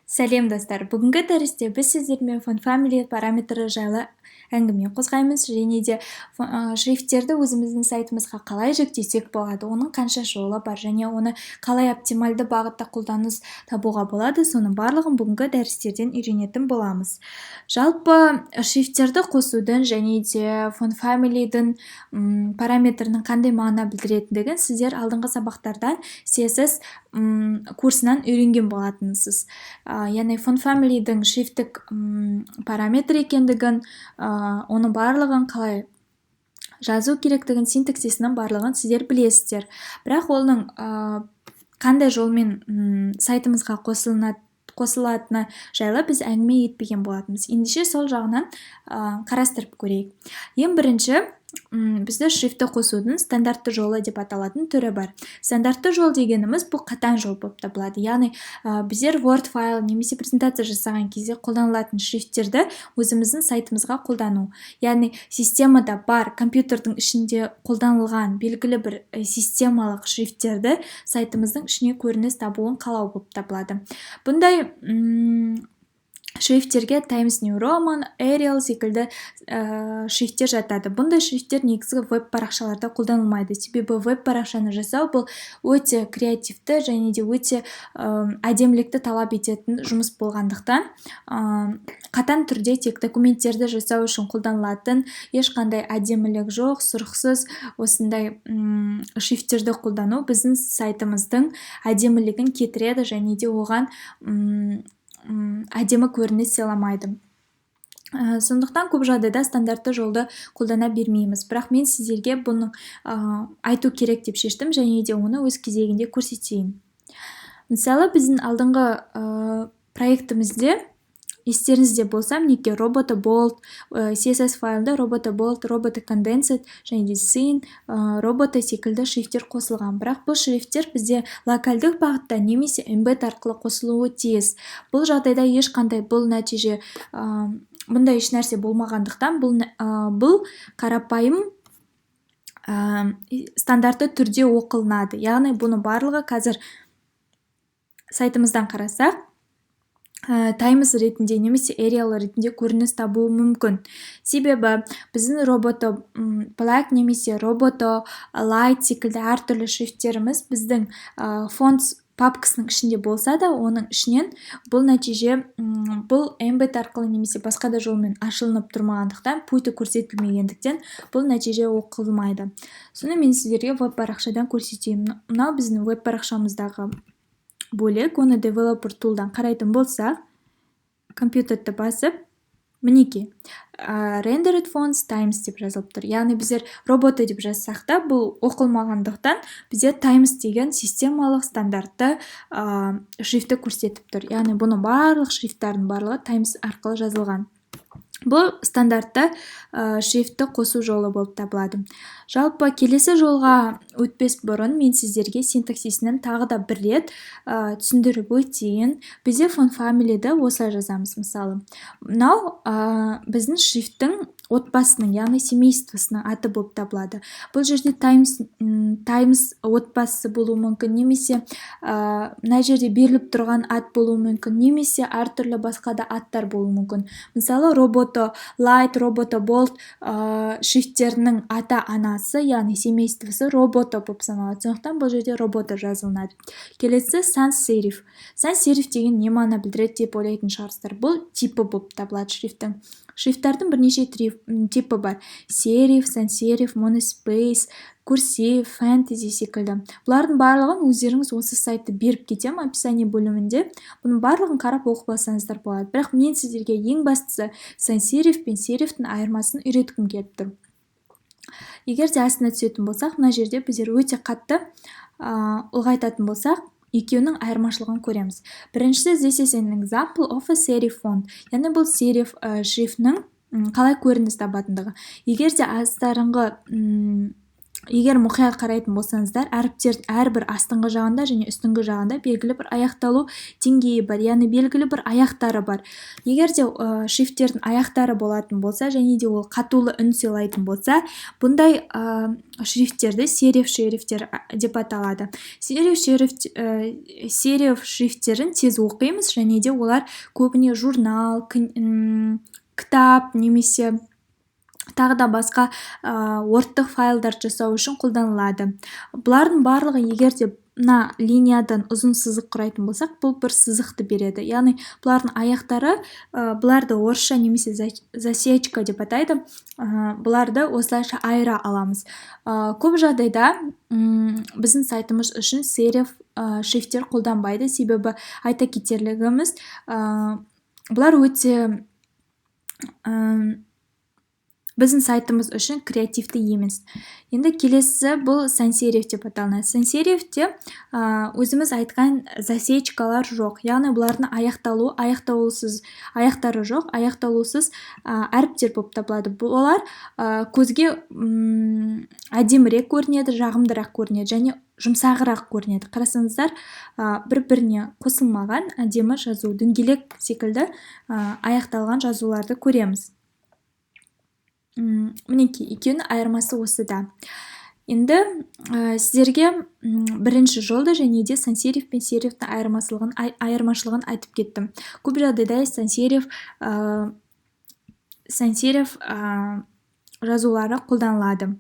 Сәлем достар, бүгінгі дәрісте біз сіздермен font family параметрі жайлы әңгіме қозғаймыз және де шрифттерді өзіміздің сайтымызға қалай жүктесек болады, оның қанша жолы бар және оны қалай оптимальды бағытта қолданыс табуға болады, соның барлығын бүгінгі дәрістерден үйренетін боламыз. Жалпы шрифттерді қосудың және де font family'дің параметрінің қандай мағына білдіретіндігін сіздер алдыңғы сабақтардан CSS курсынан үйренген болатынсыз. Яғни font family'дің шрифттік параметр екендігін, оны барлығын қалай жазу керектігін, синтаксисінің барлығын сіздер білесіздер. Бірақ оның қандай жолмен сайтымызға қосылатыны жайлы біз әңгіме етпеген болатынбыз. Ендеше сол жағынан қарастырып көрейік. Ең бірінші, бізде шрифтті қосудың стандартты жолы деп аталатын түрі бар. Стандартты жол дегеніміз бұл қатаң жол болып табылады. Яғни біздер Word файл немесе презентация жасаған кезде қолданылатын шрифттерді өзіміздің сайтымызға қолдану. Яғни системада бар компьютердің ішінде қолданылған белгілі бір системалық шрифттерді сайтымыздың ішіне көрініс табуын қалау болып табылады. Бұндай шрифттерге Times New Roman, Arial секілді шрифттер жатады. Бұндай шрифттер негізгі веб парақшаларда қолданылмайды. Себебі веб парақшаны жасау бұл өте креативті және де өте әдемілікті талап ететін жұмыс болғандықтан, қатаң түрде тек документтерді жасау үшін қолданылатын, ешқандай әдемілік жоқ, сұрықсыз осындай шрифттерді қолдану біздің сайтымыздың әдемілігін кетіреді және де оған әдемі көрініс сыйламайды. Сондықтан көп жағдайда стандартты жолды қолдана бермейміз. Бірақ мен сіздерге бұны айту керек деп шештім және де оны өз кезегінде көрсетейін. Мысалы, біздің алдыңғы проектімізде естеріңізде болса, мінекей roboto-bold, CSS файлында roboto-bold, roboto-condensed және де scene, roboto секілді шрифттер қосылған. Бірақ бұл шрифттер бізде локальдық бағытта немесе embed арқылы қосылуы тиіс. Бұл жағдайда ешқандай бұл нәтиже, бұндай еш нәрсе болмағандықтан, бұл қарапайым стандартты түрде оқылынады. Яғни бұны барлығы қазір сайтымыздан қарасақ, Times ретінде немесе Arial ретінде көрініс табуы мүмкін. Себебі біздің roboto black немесе roboto light секілді әртүрлі шрифттеріміз біздің fonts папкасының ішінде болса да, оның ішінен бұл нәтиже бұл embed арқылы немесе басқа да жолмен ашылынып тұрмағандықтан, пульті көрсетілмегендіктен бұл нәтиже оқылмайды. Соны мен сіздерге веб парақшадан көрсетейін. Мынау біздің веб парақшамыздағы бөлек, оны developer tool'дан қарайтын болсақ, компьютерді басып, мінекей, rendered fonts Times деп жазылып тұр. Яғни біздер roboto деп жазсақ та, бұл оқылмағандықтан бізде Times деген системалық стандартты шрифті көрсетіп тұр. Яғни бұның барлық шрифттардың барлығы Times арқылы жазылған. Бұл стандартты шрифтті қосу жолы болып табылады. Жалпы келесі жолға өтпес бұрын мен сіздерге синтаксисінің тағы да бір рет түсіндіріп өтейін. Бізде font family'ді осылай жазамыз. Мысалы, мынау біздің шрифттің отбасының, яғни семействосының аты болып табылады. Бұл жерде Times отбасы болуы мүмкін, немесе мына жерде беріліп тұрған ат болуы мүмкін, немесе әртүрлі басқа да аттар болуы мүмкін. Мысалы, roboto light, roboto bold шрифттерінің ата-анасы, яғни семействосы roboto болып саналады. Сондықтан бұл жерде roboto жазылынады. Келесі sans serif. Sans serif деген не мағына білдіреді деп ойлайтын шығарсыздар. Бұл типі болып табылады шрифттің. Шрифттардың бірнеше типі бар. Serif, sans serif, monospace, cursive, fantasy секілді. Бұлардың барлығын өздеріңіз осы сайтты беріп кетем описание бөлімінде. Бұның барлығын қарап оқып алсаңыздар болады. Бірақ мен сіздерге ең бастысы sans serif пен serifтің айырмасын үйреткім келіп тұр. Егер де астына түсетін болсақ, мына жерде біздер өте қатты ұлғайтатын болсақ, екеуінің айырмашылығын көреміз. Біріншісі, this is an example of a serif font. Яғни бұл serif шрифтінің қалай көрініс табатындығы. Егер де астарыңғы егер мұқият қарайтын болсаңыздар, әріптердің әрбір астыңғы жағында және үстіңгі жағында белгілі бір аяқталу деңгейі бар, яғни белгілі бір аяқтары бар. Егер де шрифттердің аяқтары болатын болса және де ол қатулы үн сыйлайтын болса, бұндай шрифттерді сериф шрифттер деп аталады. Сериф шрифттерін тез оқимыз және де олар көбіне журнал, кітап немесе тағы да басқа орттық файлдар жасау үшін қолданылады. Бұлардың барлығы егер де мына линиядан ұзын сызық құрайтын болсақ, бұл бір сызықты береді. Яғни бұлардың аяқтары, бұларды орысша немесе засечка деп атайды. Бұларды осылайша айыра аламыз. Көп жағдайда біздің сайтымыз үшін сериф шрифттер қолданбайды, себебі айта кетерлігіміз, бұлар өте біздің сайтымыз үшін креативті емес. Енді келесі бұл sans-serif деп аталынады. Sans-serifте өзіміз айтқан засечкалар жоқ. Яғни бұлардың аяқтары жоқ, аяқталусыз әріптер болып табылады. Бұлар көзге әдемірек көрінеді, жағымдырақ көрінеді және жұмсағырақ көрінеді. Қарасаңыздар, бір-біріне қосылмаған әдемі жазу, дөңгелек секілді аяқталған жазуларды көреміз. Мінекей, екеуінің айырмасы осыда. Енді сіздерге бірінші жолды және де sans-serif пен серифтің айырмашылығын айтып кеттім. Көп жағдайда sans-serif жазулары қолданылады.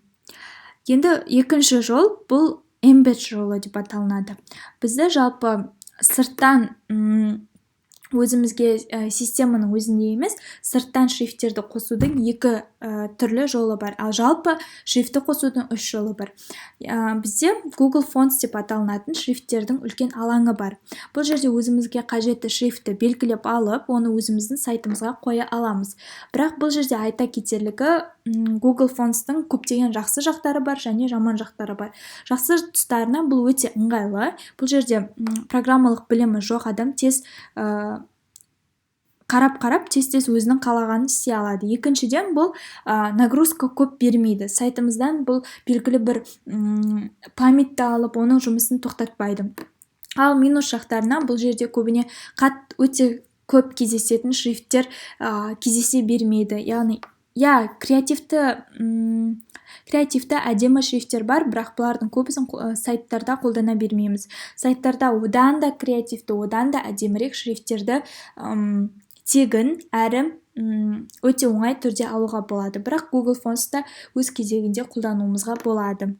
Енді екінші жол бұл embed жолы деп аталынады. Бізді жалпы сырттан өзімізге системаның өзінде емес, сырттан шрифттерді қосудың екі түрлі жолы бар, ал жалпы шрифті қосудың үш жолы бар. Бізде Google Fonts деп аталынатын шрифттердің үлкен алаңы бар. Бұл жерде өзімізге қажетті шрифті белгілеп алып, оны өзіміздің сайтымызға қоя аламыз. Бірақ бұл жерде айта кетерлігі, Google Fonts'тың көптеген жақсы жақтары бар және жаман жақтары бар. Жақсы тұстарына бұл өте ыңғайлы. Бұл жерде программалық білімі жоқ адам тез қарап тез өзінің қалағанын істей алады. Екіншіден, бұл нагрузка көп бермейді. Сайтымыздан бұл белгілі бір памятті алып, оның жұмысын тоқтатпайды. Ал минус жақтарына бұл жерде көбіне өте көп кездесетін шрифттер кездесе бермейді. Яғни креативті әдемі шрифттер бар, бірақ бұлардың көбісін сайттарда қолдана бермейміз. Сайттарда одан да креативті, одан да әдемірек шрифттерді тегін әрі өте оңай түрде алуға болады. Бірақ Google Fonts'та өз кезегінде қолдануымызға болады.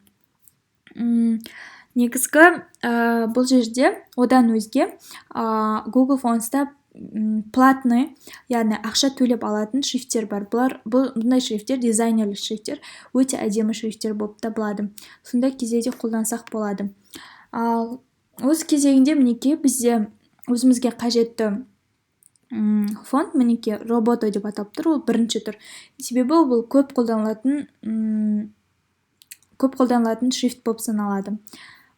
Негізгі бұл жерде одан өзге Google Fonts'та платный, яғни ақша төлеп алатын шрифттер бар. Бұндай шрифттер, дизайнерлік шрифттер, өте әдемі шрифттер болып табылады. Сондай кезегде қолдансақ болады. Өз кезегінде мінекей бізде өзімізге қажетті фонт, мінекей Roboto деп атап тұр, ол бірінші тұр. Себебі бұл көп қолданылатын шрифт болып саналады.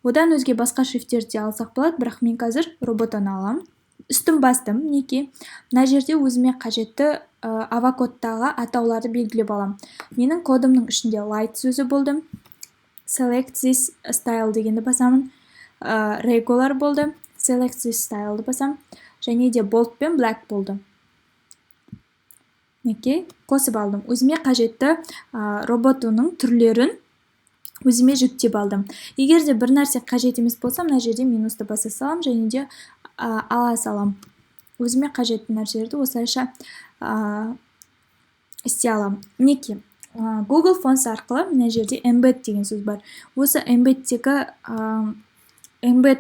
Одан өзге басқа шрифттерді алсақ болады, бірақ мен қазір Roboto'ны аламын. Үстін бастым, мінекей. Мына жерде өзіме қажетті авокодтағы атауларды белгілеп алам. Менің кодымның ішінде light сөзі болды. Select this style дегенді басамын. Regular болды. Select this style'ды басам. Және де bold пен black болды. Мінекей, қосып алдым. Өзіме қажетті Roboto'ның түрлерін өзіме жүктеп алдым. Егер де бір нәрсе қажет емес болса, мына жерде минусты баса салам және де ала салам. Өзіме қажетті нәрселерді осылайша істей алам. Мінекей, Google Fonts арқылы мына жерде embed деген сөз бар. Осы embedдегі embed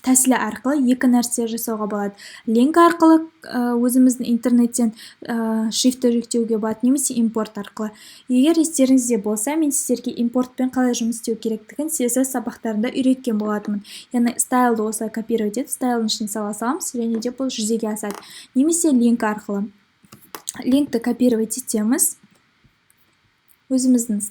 тәсілі арқылы екі нәрсе жасауға болады. Линк арқылы өзіміздің интернеттен шрифті жүктеуге болады, немесе импорт арқылы. Егер естеріңізде болса, мен сіздерге импортпен қалай жұмыс істеу керектігін CSS сабақтарында үйреткен болатынмын. Яғни стайлды осылай копировать етіп, стайлдың ішіне сала саламыз және де бұл жүзеге асады. Немесе линк арқылы. Линкті копировать етеміз. Өзіміздің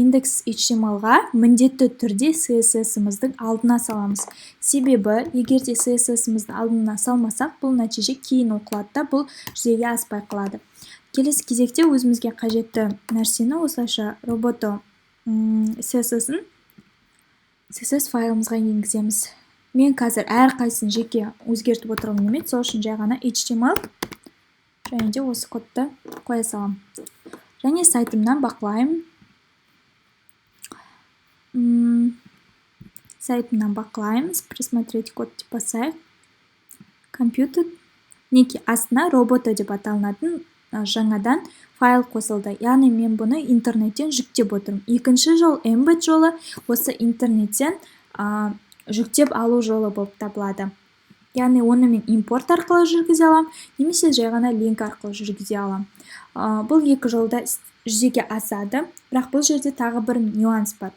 индекс HTML-ға міндетті түрде CSS-іміздің алдына саламыз. Себебі, егер де CSS-іміздің алдына салмасақ, бұл нәтиже кейін оқылады да, бұл жүзеге аспай қалады. Келесі кезекте өзімізге қажетті нәрсені осылайша Roboto CSS файлымызға енгіземіз. Мен қазір әрқайсысын жеке өзгертіп отырғым келмейді, сол үшін жай ғана HTML және де осы кодты қоя саламын. Және сайтымнан бақылаймын. Сайтымнан бақылаймыз. Просмотреть код деп басайық. Компьютер. Неке астына робота деп аталынатын жаңадан файл қосылды. Яғни мен бұны интернеттен жүктеп отырмын. Екінші жол embed жолы осы интернеттен жүктеп алу жолы болып табылады. Яғни оны мен импорт арқылы жүргізе аламын, немесе жай ғана линк арқылы жүргізе аламын. Бұл екі жолда жүзеге асады, бірақ бұл жерде тағы бір нюанс бар.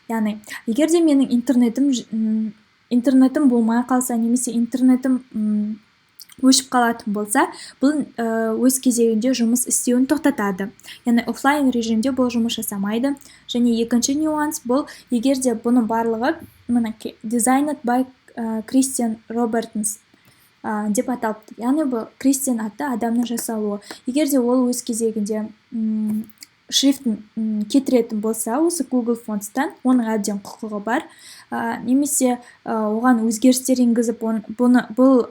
Яғни егер де менің интернетім болмай қалса, немесе интернетім өшіп қалатын болса, бұл өз кезегінде жұмыс істеуін тоқтатады. Яғни офлайн режимде бұл жұмыс жасамайды. Және екінші нюанс бұл, егер де бұның барлығы Designed by Christian Robertson деп аталыпты. Яғни бұл Кристиан атты адамның жасалуы. Егер де ол өз кезегінде шрифтін кетіретін болса, осы Google Fonts'тан оның әбден құқығы бар. Немесе оған өзгерістер енгізіп, бұл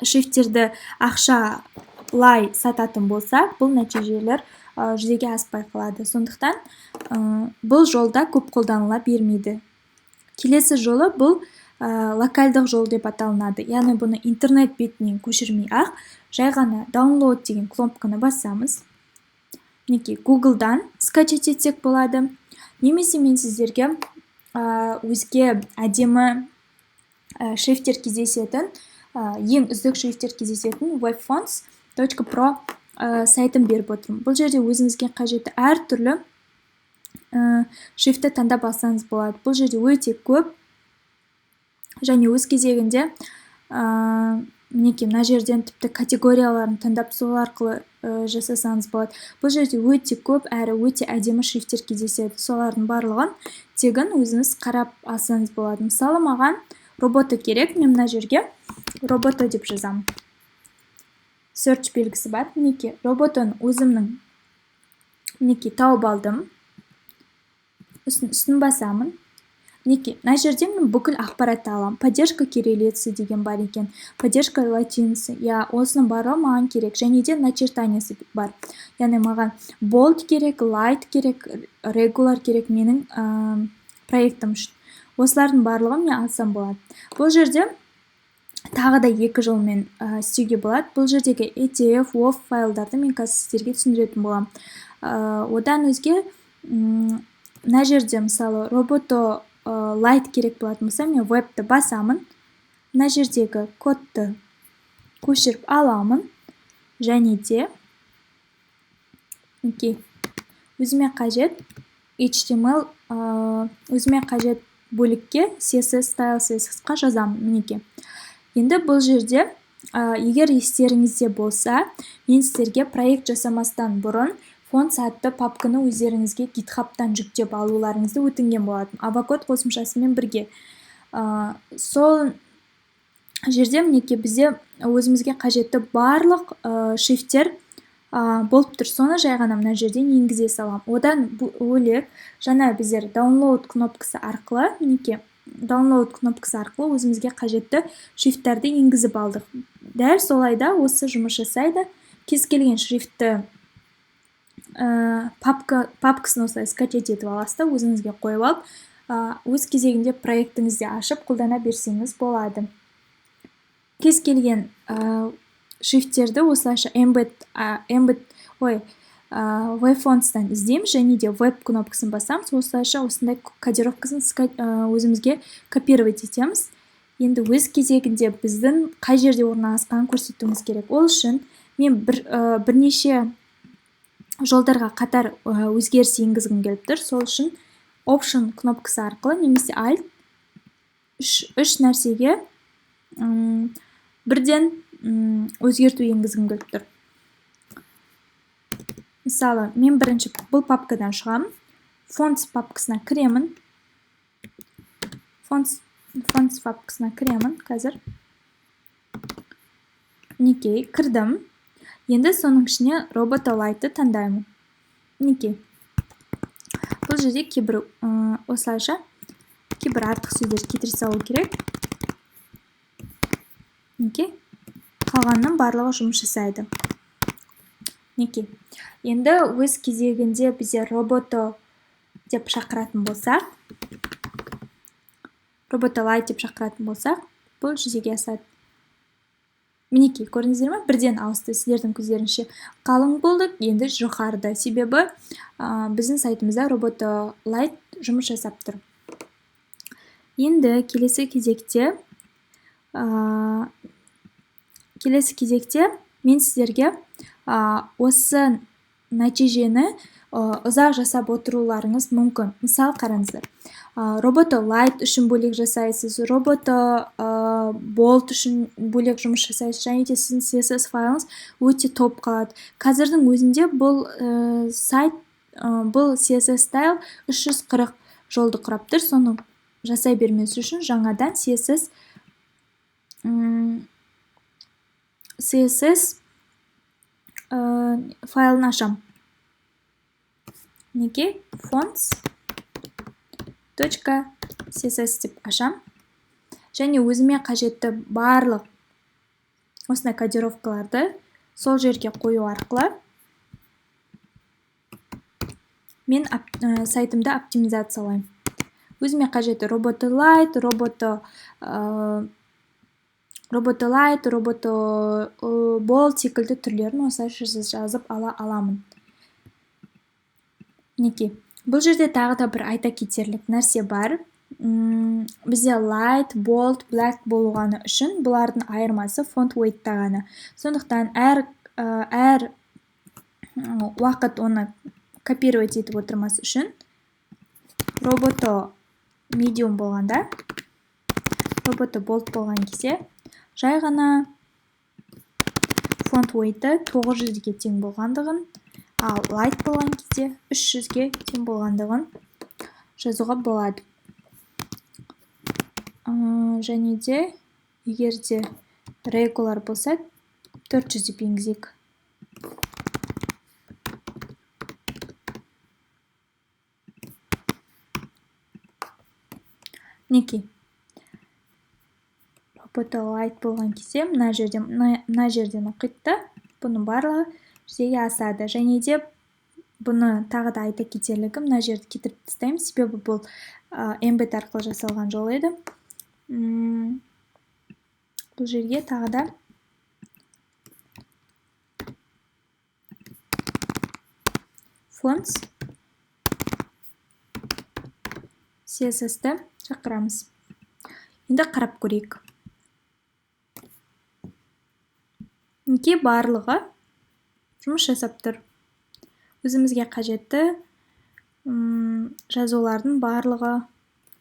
шрифттерді ақшалай сататын болса, бұл нәтижелер жүзеге аспай қалады. Сондықтан бұл жолда көп қолданыла бермейді. Келесі жолы бұл локальдық жол деп аталынады. Яғни бұны интернет бетінен көшірмей ақ, жай ғана download деген кнопканы басамыз. Неке Google'дан скачать етсек болады. Немесе мен сіздерге өзге әдемі шрифттер кездесетін, ең үздік шрифттер кездесетін webfonts.pro сайтын беріп отырмын. Бұл жерде өзіңізге қажетті әртүрлі шрифтті таңдап алсаңыз болады. Бұл жерде өте көп. Және өз кезегінде мына жерден тіпті категорияларын таңдап сол арқылы жасасаңыз болады. Бұл жерде өте көп әрі өте әдемі шрифттер кездеседі. Солардың барлығын тегін өзіңіз қарап алсаңыз болады. Мысалы, маған роботы керек. Мен мына жерге роботы деп жазамын. Search белгісі бар. Мінеке роботын өзімнің тауып алдым. Үстін басамын. Мінеке мына жерде мен бүкіл ақпаратты аламын. Поддержка кириллицы деген бар екен. Поддержка латиницы. Осының барлығы маған керек. Және де начертаниясы бар. Яғни маған bold керек, light керек, regular керек менің проектім үшін. Осылардың барлығын мен алсам болады. Бұл жерде тағы да екі жолмен істеуге болады. Бұл жердегі ETF, WOV файлдарды мен қазір сіздерге түсіндіретін боламын. Одан өзге, мына жерде мысалы робото light керек болатын болса, мен вебті басамын. Мына жердегі кодты көшіріп аламын. Және де өзіме қажет HTML, өзіме қажет бөлікке CSS style CSS-қа жазамын. Мінеке. Енді бұл жерде, егер естеріңізде болса, мен сіздерге проект жасамастан бұрын фонт атты папканы өздеріңізге GitHub-тан жүктеп алуларыңызды өтінген болатын. Avocode қосымшасымен бірге. Сол жерде мінеке бізде өзімізге қажетті барлық шрифттер болып тұр. Соны жай ғана мына жерден енгізе салам. Одан бөлек жаңа біздер download кнопкасы арқылы, мінеке download кнопкасы арқылы өзімізге қажетті шрифттарды енгізіп алдық. Дәл солайда осы жұмыс жасайды. Кез келген шрифтті папкасын осылай скачать етіп аласыз да, өзіңізге қойып алып, өз кезегінде проектіңізде ашып қолдана берсеңіз болады. Кез келген шрифттерді осылайша webfonts-тан іздейміз, және де веб кнопкасын басамыз, осылайша осындай кодировкасын өзімізге копировать етеміз. Енді өз кезегінде біздің қай жерде орналасқанын көрсетуіміз керек. Ол үшін мен бірнеше жолдарға қатар өзгеріс енгізгім келіп тұр. Сол үшін option кнопкасы арқылы немесе alt үш нәрсеге бірден өзгерту енгізгім келіп тұр. Мысалы, мен бірінші бұл папкадан шығамын. Fonts папкасына кіремін. Fonts папкасына кіремін қазір. Мінекей, кірдім. Енді соның ішіне Roboto Light'ты таңдаймын. Мінекей. бұл жерде кейбір осылайша кейбір артық сөздер кетіре салу керек. Неке? Қалғанның барлығы жұмыс жасайды. Неке? Енді өз кезегінде бізде робото деп шақыратын болсақ, роботолайт деп шақыратын болсақ, бұл жүзеге асады. Мінекей, көрдіңіздер ме? Бірден ауысты, сіздердің көздеріңше қалың болдық, енді жоғарыда. Себебі біздің сайтымызда роботолайт жұмыс жасап тұр. Енді келесі кезекте мен сіздерге осы нәтижені ұзақ жасап отыруларыңыз мүмкін. Мысал қараңыздар. Роботолайт үшін бөлек жасайсыз, болт үшін бөлек жұмыс жасайсыз, және де сіздің CSS файлыңыз өте топ қалады. Қазірдің өзінде бұл сайт, бұл CSS стайл 340 жолды құрап тұр. Соны жасай бермес үшін жаңадан CSS файлын ашам. Неге? fonts.css деп ашам. Және өзіме қажетті барлық осындай кодировкаларды сол жерге қою арқылы мен сайтымды оптимизациялаймын. Өзіме қажетті роботолайт, болт секілді түрлерін осылайша жазып ала аламын. Неке? Бұл жерде тағы да бір айта кетерлік нәрсе бар. Бізде light, bold, black болғаны үшін бұлардың айырмасы font weight'та ғана. Сондықтан әр уақыт оны копировать етіп отырмас үшін робото medium болғанда, робото bold болған кезде жай ғана font weight'ы 900-ге тең болғандығын, ал light болған кезде 300-ге тең болғандығын жазуға болады. Және де егер де regular болса 400 деп енгізейік. Неке? Роботолайт болған кезде мына жерден оқиды, бұның барлығы жүзеге асады. Және де бұны тағы да айта кетерлігі, мына жерді кетіріп тастаймын, себебі бұл embed арқылы жасалған жол еді. Бұл жерге тағы да fonts CSS-ті шақырамыз. Енді қарап көрейік. Неке барлығы жұмыс жасап тұр. Өзімізге қажетті жазулардың барлығы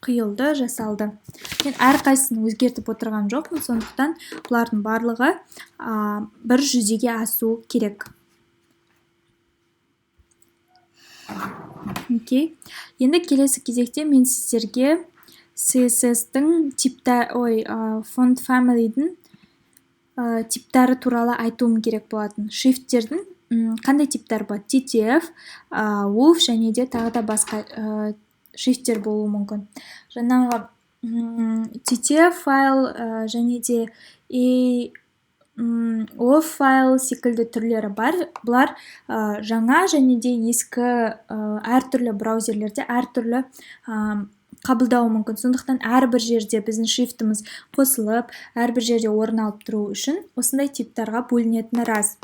қиылды, жасалды. Мен әрқайсысын өзгертіп отырған жоқпын, сондықтан бұлардың барлығы бір жүзеге асу керек. Окей. Енді келесі кезекте мен сіздерге CSS-тің font family-дің типтары туралы айтуым керек болатын. Шрифттердің қандай типтер бар? TTF, WOV және де тағы да басқа шрифттер болуы мүмкін. Жаңағы TTF файл және де WOV файл секілді түрлері бар. Бұлар жаңа және де ескі әртүрлі браузерлерде әртүрлі қабылдауы мүмкін. Сондықтан әрбір жерде біздің шрифтіміз қосылып, әрбір жерде орын алып тұру үшін осындай типтарға бөлінетіні рас.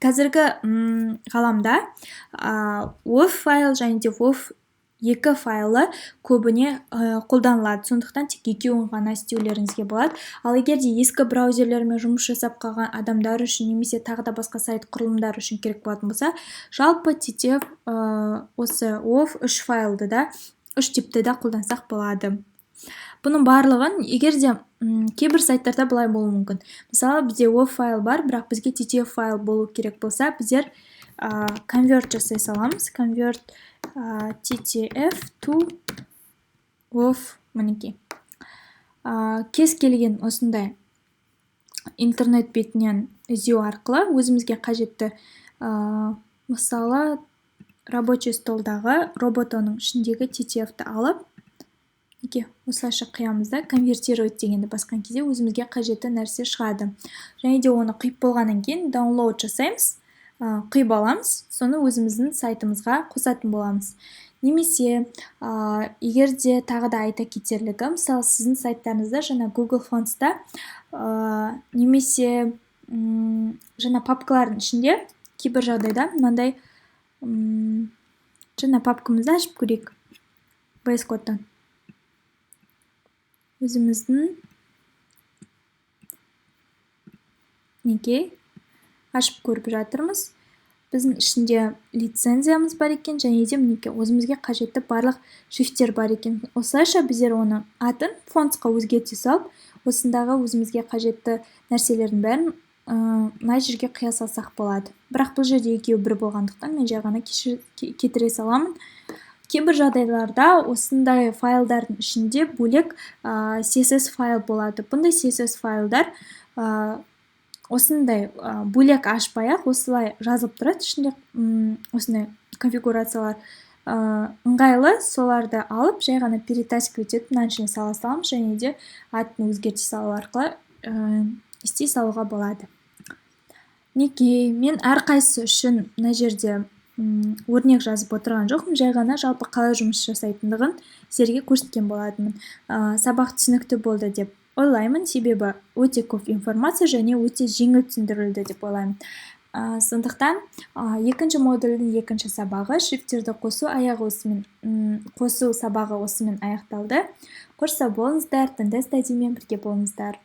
Қазіргі ғаламда WOV файл және де WOV 2 файлы көбіне қолданылады. Сондықтан тек екеуін ғана істеулеріңізге болады. Ал егер де ескі браузерлермен жұмыс жасап қалған адамдар үшін немесе тағы да басқа сайт құрылымдар үшін керек болатын болса, жалпы TTF осы WOV 3 файлды да 3 типті да қолдансақ болады. Бұның барлығын егер де кейбір сайттарда былай болуы мүмкін. Мысалы, бізде WOV файл бар, бірақ бізге TTF файл болу керек болса, біздер convert жасай саламыз. Convert TTF to WOV мінекей. Кез келген осындай интернет бетінен іздеу арқылы өзімізге қажетті мысалы рабочий столдағы роботоның ішіндегі TTF-ті алып, осылайша қиямыз да, конвертировать дегенді басқан кезде өзімізге қажетті нәрсе шығады. Және де оны қиып болғаннан кейін download жасаймыз, қиып аламыз, соны өзіміздің сайтымызға қосатын боламыз. Немесе егер де тағы да айта кетерлігі, мысалы сіздің сайттарыңызда жаңа Google Fonts'та немесе жаңа папкалардың ішінде кейбір жағдайда мынандай жаңа папкамызды ашып көрейік VS Code'дан. Өзіміздің ашып көріп жатырмыз. Біздің ішінде лицензиямыз бар екен, және де өзімізге қажетті барлық шрифттер бар екен. Осылайша біздер оны атын фонтқа өзгерте салып, осындағы өзімізге қажетті нәрселердің бәрін мына жерге қия салсақ болады. Бірақ бұл жерде екеуі бір болғандықтан мен жай ғана кетіре саламын. Кейбір жағдайларда осындай файлдардың ішінде бөлек CSS файл болады. Бұндай CSS файлдар осындай бөлек ашпай-ақ осылай жазылып тұрады. Ішінде осындай конфигурациялар ыңғайлы, соларды алып, жай ғана перетаскивать етіп, мына ішіне сала саламыз, және де атын өзгерте салу арқылы істей салуға болады. Мен әрқайсысы үшін мына жерде өрнек жазып отырған жоқпын, жай ғана жалпы қалай жұмыс жасайтындығын сіздерге көрсеткен болатынмын. Сабақ түсінікті болды деп ойлаймын, себебі өте көп информация және өте жеңіл түсіндірілді деп ойлаймын. Сондықтан екінші модульдің екінші сабағы шрифттерді қосу сабағы осымен аяқталды. Қош сау болыңыздар, тыңдай стадиямен бірге болыңыздар.